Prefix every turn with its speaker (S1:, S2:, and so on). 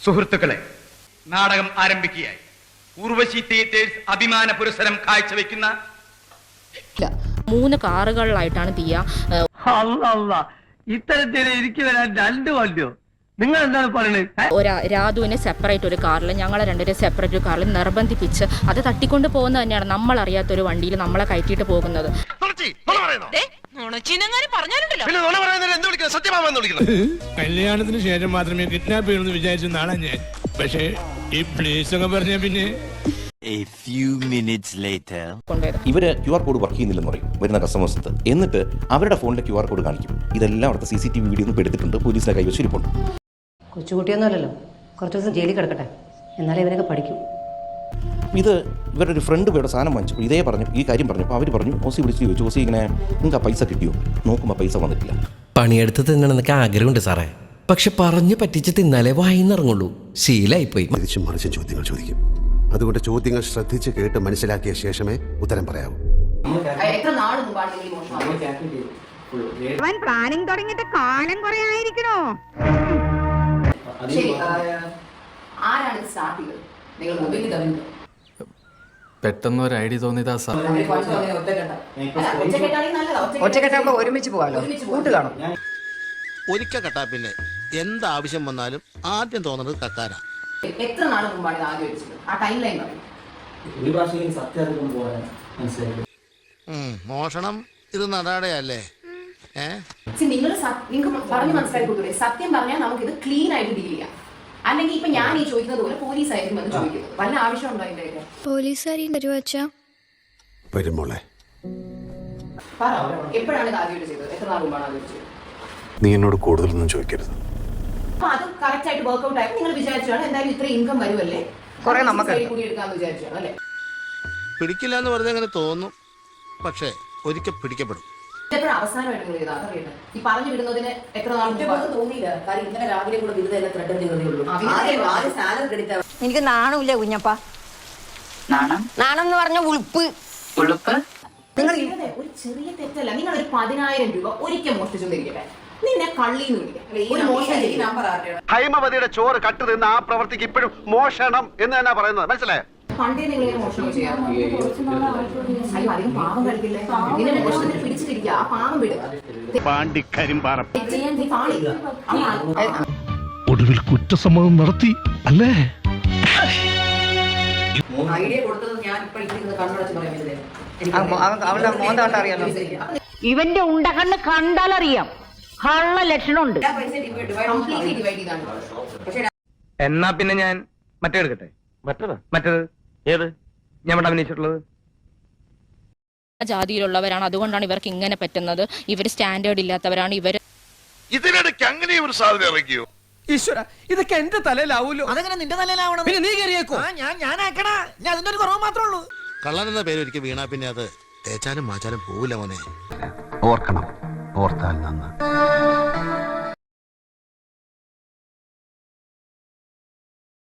S1: സുഹൃത്തുക്കളെ, നാടകം ആരംഭിക്കുകയായി. ഊർവശി തിയേറ്റേഴ്സ് അഭിമാന പുരസ്സരം കാഴ്ചവെക്കുന്ന
S2: 3 കാറുകളിലായിട്ടാണ് ദിയ.
S3: ഇത്തരത്തിൽ എനിക്ക് വരാൻ 2 വണ്ടിയോ? നിങ്ങൾ എന്താണ് പറയുന്നത്?
S2: രാധുവിനെ സെപ്പറേറ്റ് ഒരു കാറിൽ, ഞങ്ങളെ 2 സെപ്പറേറ്റ് ഒരു കാറിൽ നിർബന്ധിപ്പിച്ച് അത് തട്ടിക്കൊണ്ട് പോകുന്നത് തന്നെയാണ്. നമ്മളറിയാത്തൊരു വണ്ടിയിൽ നമ്മളെ കയറ്റിയിട്ട് പോകുന്നത്.
S4: കല്യാണത്തിന് ശേഷം മാത്രമേ കിഡ്നാപ്പ് ചെയ്യണമെന്ന് വിചാരിച്ച നാളെ ഞാൻ. പക്ഷേ ഈ പ്ലേസ് ഒക്കെ പറഞ്ഞ പിന്നെ
S5: ഇവര് QR കോഡ് വർക്ക് ചെയ്യുന്നില്ലെന്ന് പറയും വരുന്ന കസ്റ്റമേഴ്സ്. എന്നിട്ട് അവരുടെ ഫോണിലെ QR കോഡ് കാണിക്കും. ഇതെല്ലാം അവിടുത്തെ CCTV വീഡിയോ ഒന്നും എടുത്തിട്ടുണ്ട്, പോലീസിനെ കൈവശം ഇരിപ്പുണ്ട്.
S6: കൊച്ചുകുട്ടിയൊന്നുമല്ലല്ലോ, കുറച്ച് ദിവസം ജയിലിൽ കിടക്കട്ടെ, എന്നാലേ ഇവരൊക്കെ പഠിക്കും.
S5: ഇത് ഇവരുടെ ഒരു ഫ്രണ്ട് ഇവിടെ സാധനം വാങ്ങിച്ചു, ഇതേ പറഞ്ഞു ഈ കാര്യം പറഞ്ഞപ്പോൾ അവർ പറഞ്ഞു, ഓസി വിളിച്ച് ചോദിച്ചു, ഓസി ഇങ്ങനെ നിങ്ങൾക്ക് ആ പൈസ കിട്ടിയോ? നോക്കുമ്പോൾ പൈസ വന്നിട്ടില്ല.
S7: പണിയെടുത്ത് തിന്നണമെന്നൊക്കെ ആഗ്രഹമുണ്ട് സാറേ, പക്ഷെ പറഞ്ഞു പറ്റിച്ച് തിന്നാലേ വായിന്നിറങ്ങുള്ളൂ. ശീലായിപ്പോയി.
S8: തിരിച്ചും മറിച്ചും ചോദ്യങ്ങൾ ചോദിക്കും. അതുകൊണ്ട് ചോദ്യങ്ങൾ ശ്രദ്ധിച്ച് കേട്ട് മനസ്സിലാക്കിയ ശേഷമേ ഉത്തരം പറയാവൂ.
S9: പ്ലാനിങ് തുടങ്ങിയിട്ട് കാലം കുറെ ആയിരിക്കണോ?
S10: പെട്ടെന്ന് ഒരു ഐഡിയ തോന്നിയതാ സാർ.
S6: ഒറ്റക്കെട്ടാകുമ്പോ ഒരുമിച്ച് പോകാലോ, കൂട്ട് കാണും.
S11: ഒരിക്കൽ കെട്ടാ പിന്നെ എന്താവശ്യം വന്നാലും ആദ്യം തോന്നുന്നത് കക്കാരാ.
S6: എത്ര നാൾ മുമ്പാണ് ഇത് ആദ്യം വെച്ചത്? ആ ടൈം ലൈൻ പറയും.
S11: മോഷണം ഇത് നടാടെയല്ലേ?
S6: നിങ്ങൾ പറഞ്ഞു മനസ്സിലാക്കി കൊടുത്തൂടെ? സത്യം പറഞ്ഞാൽ നമുക്ക് ഇത് ക്ലീൻ ആയിട്ട് ഡീൽ ചെയ്യാം. അല്ലെങ്കിൽ ഇപ്പൊ ഞാൻ ഈ ചോദിക്കുന്നത് പോലെ പോലീസ് ആയിരിക്കും എന്ന് ചോദിക്കുന്നത്. വല്ല ആവശ്യം ഉണ്ടോ അതിന്റെ?
S8: വരുമോളെ,
S6: എപ്പോഴാണ് ഇത് ആദ്യമായിട്ട് ചെയ്തത്? എത്ര നാൾ മുമ്പാണ് ആദ്യം ചെയ്തത്?
S8: നീ എന്നോട് കൂടുതലൊന്നും ചോദിക്കരുത്.
S6: അപ്പൊ അത് കറക്റ്റ് ആയിട്ട് വർക്ക്ഔട്ട് ആയിട്ട് നിങ്ങൾ വിചാരിച്ചാണ് എന്തായാലും ഇത്ര ഇൻകം വരുമല്ലേ, കുറെ നമുക്ക് കൂടി എടുക്കാന്ന് വിചാരിച്ചാണ് അല്ലേ?
S11: പിടിക്കില്ല എന്ന് പറഞ്ഞാൽ അങ്ങനെ തോന്നും, പക്ഷേ ഒരിക്കൽ പിടിക്കപ്പെടും.
S6: അവസാനമായിട്ട് നിങ്ങൾ ചെയ്താൽ അറിയട്ടെ, ഈ പറഞ്ഞു വിടുന്നതിന് എത്ര നാൾ തോന്നിയില്ല. കാര്യം ഇന്നലെ രാവിലെ കൂടെ വിരുദ്ധ ത്രെഡ് ചെയ്തതേ ഉള്ളൂ.
S9: എനിക്ക് നാണമില്ല കുഞ്ഞപ്പ. നാണം എന്ന് പറഞ്ഞ ഉളുപ്പ്.
S6: നിങ്ങൾ ഒരു ചെറിയ തെറ്റല്ല. നിങ്ങൾ ഒരു 10,000 രൂപ ഒരിക്കൽ മോഷ്ടിച്ചോണ്ടിരിക്കട്ടെ, നിന്നെ കള്ളിന്ന് വിളിക്കാം.
S3: ഹൈമവതിയുടെ ചോറ് കട്ട് നിന്ന് ആ പ്രവർത്തിക്ക് ഇപ്പോഴും മോഷണം എന്ന് തന്നെ പറയുന്നത്, മനസ്സിലായോ?
S6: പണ്ടേ നിങ്ങൾ മോഷണം ചെയ്യാം. അധികം പാവം കളിക്കില്ലേ? നിന്നെ മോഷണത്തിന് പിടിച്ചിട്ടിരിക്കുക, ആ പാവം വിടുക.
S4: ഒടുവിൽ കുറ്റസമ്മതം നടത്തി അല്ലേ?
S6: ഐഡിയ കൊടുത്തത് ഞാൻ ഇപ്പൊ കണ്ണടച്ച് പറയാൻ പറ്റില്ല.
S9: ഇവന്റെ ഉണ്ടകണ്ണ് കണ്ടാലറിയാം കള്ള ലക്ഷണമുണ്ട്.
S3: എന്നാ പിന്നെ ഞാൻ മറ്റേ എടുക്കട്ടെ. മറ്റേത് ഏത് ഞാൻ അഭിനയിച്ചിട്ടുള്ളത്?
S2: ജാതിയിലുള്ളവരാണ്, അതുകൊണ്ടാണ് ഇവർക്ക് ഇങ്ങനെ പറ്റുന്നത്. ഇവർ സ്റ്റാൻഡേർഡ് ഇല്ലാത്തവരാണ്. ഇവർ
S4: ഇതിനിടയ്ക്ക് അങ്ങനെ ഒരു സാധ്യത ഇറക്കിയോ?
S3: ഈശ്വര, ഇതൊക്കെ എന്റെ തലയിലാവൂലോ?
S7: അതെങ്ങനെ നിന്റെ തലയിലാവണം?
S3: പിന്നെ നീ കയറിയേക്കോ?
S7: ഞാനാക്കടാ, ഞാൻ അതിന്റെ ഒരു കുറവ് മാത്രമേ ഉള്ളൂ.
S11: കള്ളൻ എന്ന പേര് ഒരിക്കൽ വീണാ പിന്നെ അത് തേച്ചാലും മാച്ചാലും പോവില്ല മോനെ.
S8: ഓർക്കണം, ഓർത്താൽ നന്ന്.